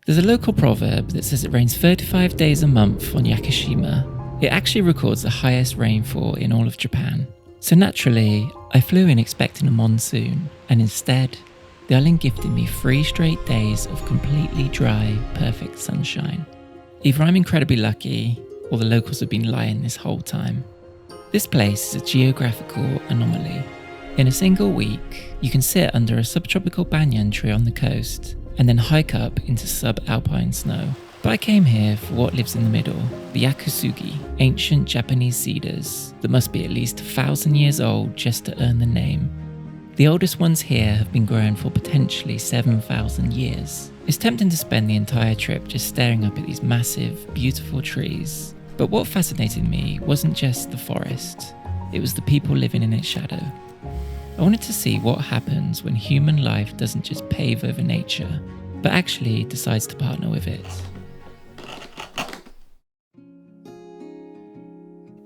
There's a local proverb that says it rains 35 days a month on Yakushima. It actually records the highest rainfall in all of Japan. So naturally, I flew in expecting a monsoon, and instead, the island gifted me 3 straight days of completely dry, perfect sunshine. Either I'm incredibly lucky, or the locals have been lying this whole time. This place is a geographical anomaly. In a single week, you can sit under a subtropical banyan tree on the coast, and then hike up into subalpine snow. But I came here for what lives in the middle, the Yakusugi, ancient Japanese cedars that must be at least 1,000 years old just to earn the name. The oldest ones here have been grown for potentially 7,000 years. It's tempting to spend the entire trip just staring up at these massive, beautiful trees. But what fascinated me wasn't just the forest, it was the people living in its shadow. I wanted to see what happens when human life doesn't just pave over nature, but actually decides to partner with it.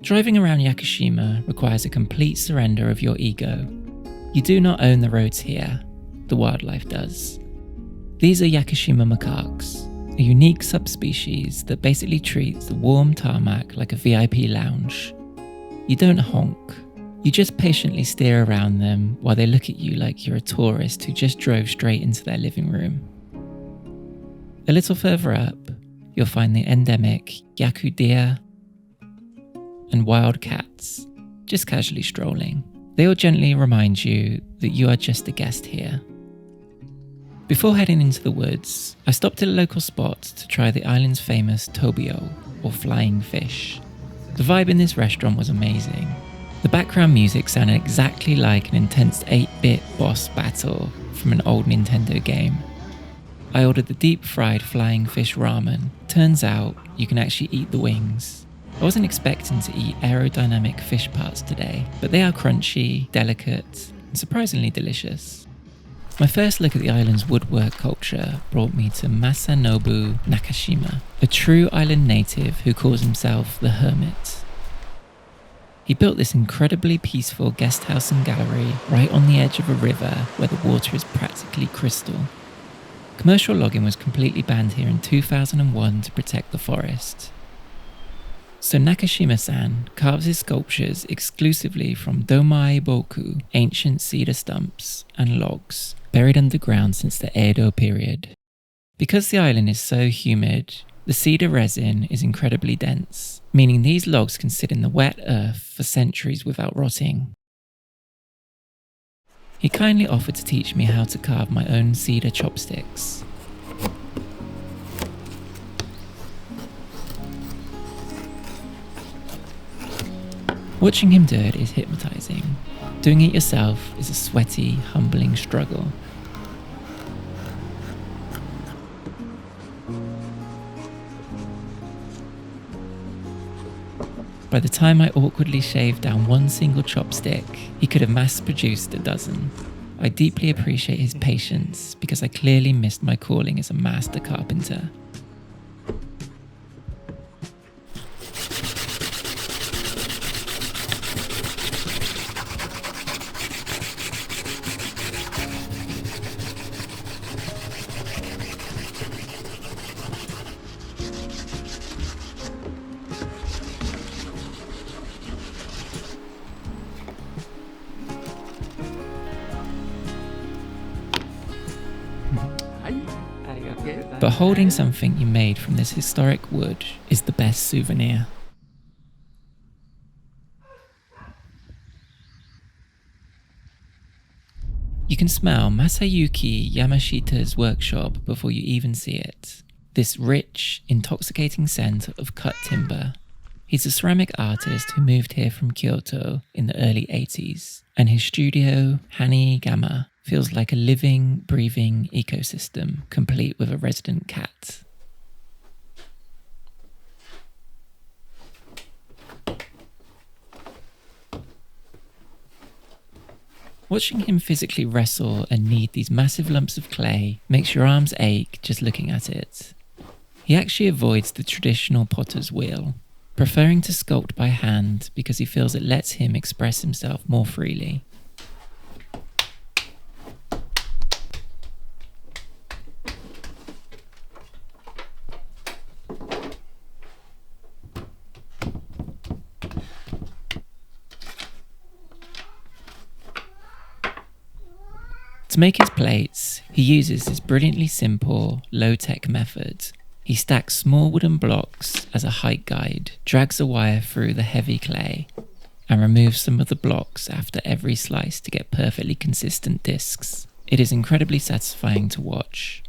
Driving around Yakushima requires a complete surrender of your ego. You do not own the roads here, the wildlife does. These are Yakushima macaques, a unique subspecies that basically treats the warm tarmac like a VIP lounge. You don't honk. You just patiently steer around them while they look at you like you're a tourist who just drove straight into their living room. A little further up, you'll find the endemic Yaku deer and wild cats, just casually strolling. They all gently remind you that you are just a guest here. Before heading into the woods, I stopped at a local spot to try the island's famous tobio, or flying fish. The vibe in this restaurant was amazing. The background music sounded exactly like an intense 8-bit boss battle from an old Nintendo game. I ordered the deep-fried flying fish ramen. Turns out, you can actually eat the wings. I wasn't expecting to eat aerodynamic fish parts today, but they are crunchy, delicate, and surprisingly delicious. My first look at the island's woodwork culture brought me to Masanobu Nakashima, a true island native who calls himself the Hermit. He built this incredibly peaceful guest house and gallery right on the edge of a river where the water is practically crystal. Commercial logging was completely banned here in 2001 to protect the forest. So Nakashima-san carves his sculptures exclusively from domaiboku, ancient cedar stumps and logs, buried underground since the Edo-Period. Because the island is so humid, the cedar resin is incredibly dense, meaning these logs can sit in the wet earth for centuries without rotting. He kindly offered to teach me how to carve my own cedar chopsticks. Watching him do it is hypnotizing. Doing it yourself is a sweaty, humbling struggle. By the time I awkwardly shaved down one single chopstick, he could have mass-produced a dozen. I deeply appreciate his patience because I clearly missed my calling as a master carpenter. But holding something you made from this historic wood is the best souvenir. You can smell Masayuki Yamashita's workshop before you even see it. This rich, intoxicating scent of cut timber. He's a ceramic artist who moved here from Kyoto in the early 80s, and his studio, Hanii Gama, feels like a living, breathing ecosystem, complete with a resident cat. Watching him physically wrestle and knead these massive lumps of clay makes your arms ache just looking at it. He actually avoids the traditional potter's wheel, preferring to sculpt by hand because he feels it lets him express himself more freely. To make his plates, he uses this brilliantly simple, low-tech method. He stacks small wooden blocks as a height guide, drags a wire through the heavy clay, and removes some of the blocks after every slice to get perfectly consistent discs. It is incredibly satisfying to watch.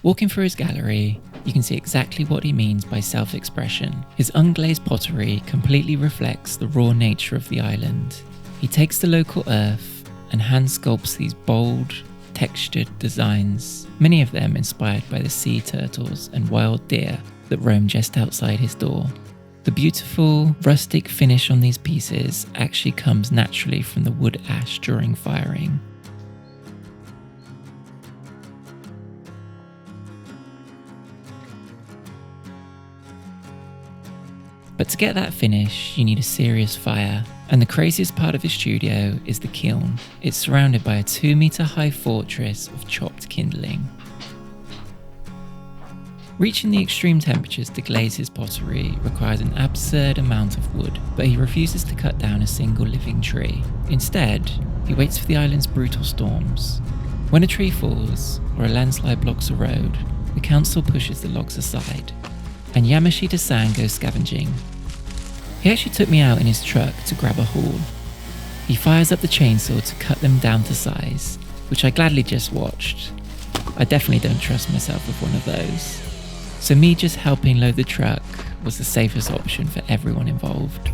Walking through his gallery, you can see exactly what he means by self-expression. His unglazed pottery completely reflects the raw nature of the island. He takes the local earth and hand sculpts these bold, textured designs, many of them inspired by the sea turtles and wild deer that roam just outside his door. The beautiful, rustic finish on these pieces actually comes naturally from the wood ash during firing. But to get that finish, you need a serious fire. And the craziest part of his studio is the kiln. It's surrounded by a 2-meter high fortress of chopped kindling. Reaching the extreme temperatures to glaze his pottery requires an absurd amount of wood, but he refuses to cut down a single living tree. Instead, he waits for the island's brutal storms. When a tree falls, or a landslide blocks a road, the council pushes the logs aside, and Yamashita-san goes scavenging. He actually took me out in his truck to grab a haul. He fires up the chainsaw to cut them down to size, which I gladly just watched. I definitely don't trust myself with one of those. So me just helping load the truck was the safest option for everyone involved.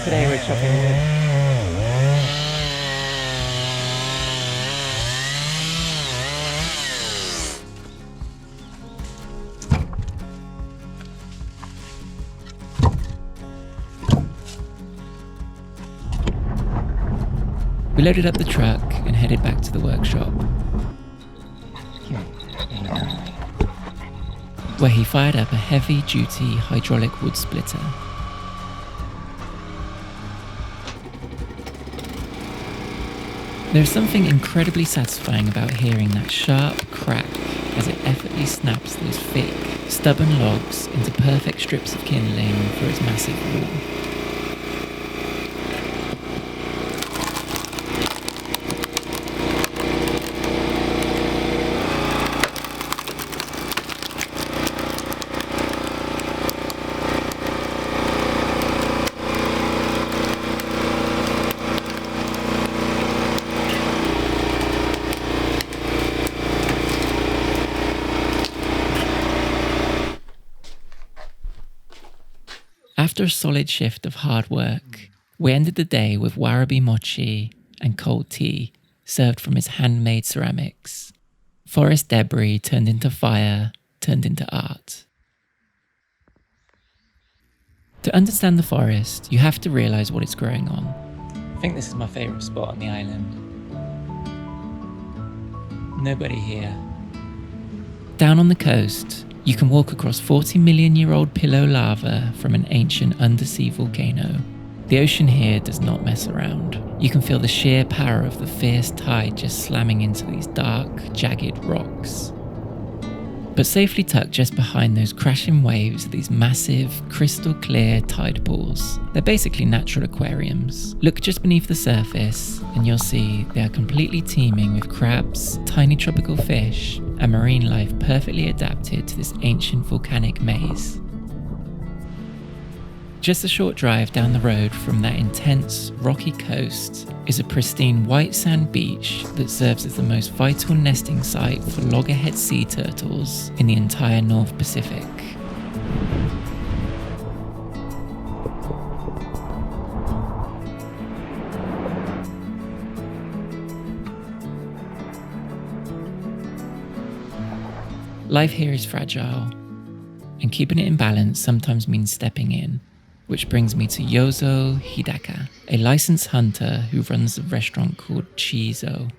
Today we're chopping wood. We loaded up the truck and headed back to the workshop, where he fired up a heavy-duty hydraulic wood splitter. There's something incredibly satisfying about hearing that sharp crack as it effortlessly snaps those thick, stubborn logs into perfect strips of kindling for its massive wall. After a solid shift of hard work, we ended the day with warabi mochi and cold tea served from his handmade ceramics. Forest debris turned into fire, turned into art. To understand the forest, you have to realise what it's growing on. I think this is my favourite spot on the island. Nobody here. Down on the coast, you can walk across 40-million-year-old pillow lava from an ancient undersea volcano. The ocean here does not mess around. You can feel the sheer power of the fierce tide just slamming into these dark, jagged rocks. But safely tucked just behind those crashing waves are these massive, crystal-clear tide pools. They're basically natural aquariums. Look just beneath the surface and you'll see they are completely teeming with crabs, tiny tropical fish, and marine life perfectly adapted to this ancient volcanic maze. Just a short drive down the road from that intense, rocky coast is a pristine white sand beach that serves as the most vital nesting site for loggerhead sea turtles in the entire North Pacific. Life here is fragile, and keeping it in balance sometimes means stepping in. Which brings me to Yozo Hidaka, a licensed hunter who runs a restaurant called Chizo.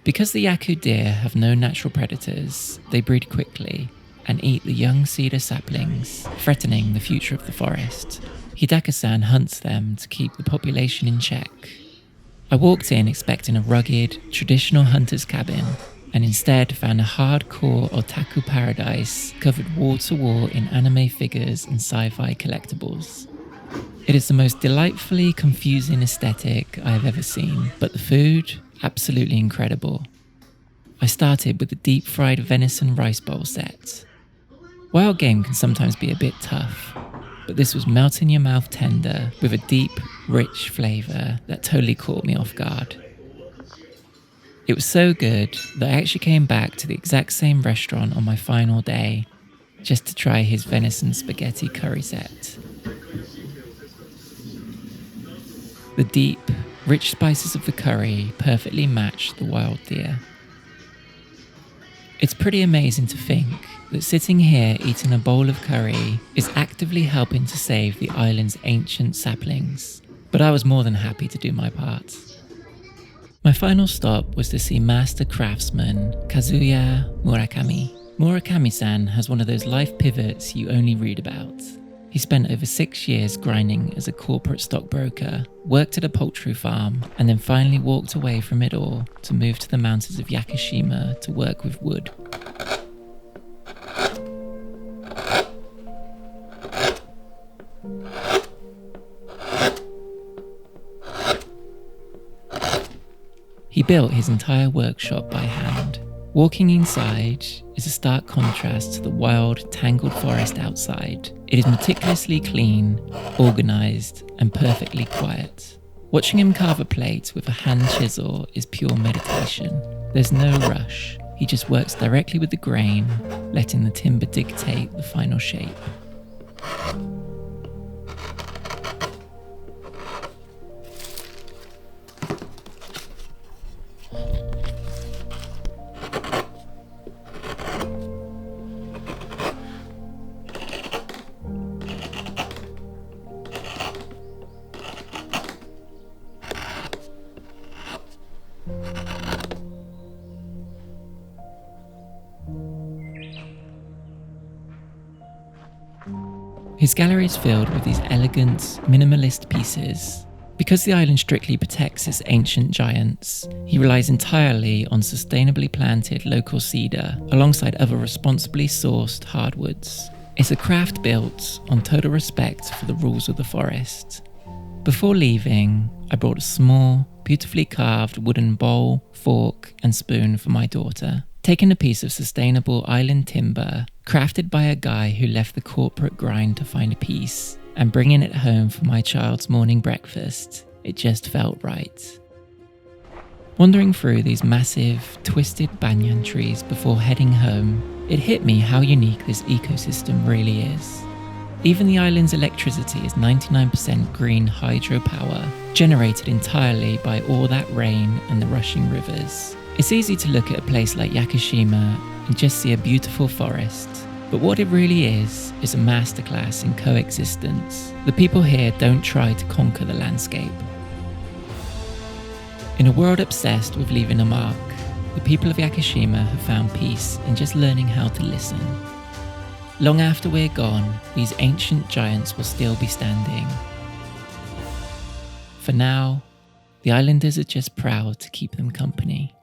Because the Yaku deer have no natural predators, they breed quickly and eat the young cedar saplings, threatening the future of the forest. Hidaka-san hunts them to keep the population in check. I walked in expecting a rugged, traditional hunter's cabin, and instead found a hardcore otaku paradise covered wall to wall in anime figures and sci-fi collectibles. It is the most delightfully confusing aesthetic I have ever seen, but the food, absolutely incredible. I started with the deep fried venison rice bowl set. Wild game can sometimes be a bit tough, but this was melt in your mouth tender with a deep, rich flavour that totally caught me off guard. It was so good that I actually came back to the exact same restaurant on my final day just to try his venison spaghetti curry set. The deep, rich spices of the curry perfectly matched the wild deer. It's pretty amazing to think that sitting here eating a bowl of curry is actively helping to save the island's ancient saplings, but I was more than happy to do my part. My final stop was to see master craftsman Kazuya Murakami. Murakami-san has one of those life pivots you only read about. He spent over 6 years grinding as a corporate stockbroker, worked at a poultry farm, and then finally walked away from it all to move to the mountains of Yakushima to work with wood. He built his entire workshop by hand. Walking inside is a stark contrast to the wild, tangled forest outside. It is meticulously clean, organised, and perfectly quiet. Watching him carve a plate with a hand chisel is pure meditation. There's no rush. He just works directly with the grain, letting the timber dictate the final shape. His gallery is filled with these elegant, minimalist pieces. Because the island strictly protects its ancient giants, he relies entirely on sustainably planted local cedar, alongside other responsibly sourced hardwoods. It's a craft built on total respect for the rules of the forest. Before leaving, I brought a small, beautifully carved wooden bowl, fork, and spoon for my daughter. Taking a piece of sustainable island timber, crafted by a guy who left the corporate grind to find peace, and bringing it home for my child's morning breakfast, it just felt right. Wandering through these massive, twisted banyan trees before heading home, it hit me how unique this ecosystem really is. Even the island's electricity is 99% green hydropower, generated entirely by all that rain and the rushing rivers. It's easy to look at a place like Yakushima and just see a beautiful forest, but what it really is a masterclass in coexistence. The people here don't try to conquer the landscape. In a world obsessed with leaving a mark, the people of Yakushima have found peace in just learning how to listen. Long after we're gone, these ancient giants will still be standing. For now, the islanders are just proud to keep them company.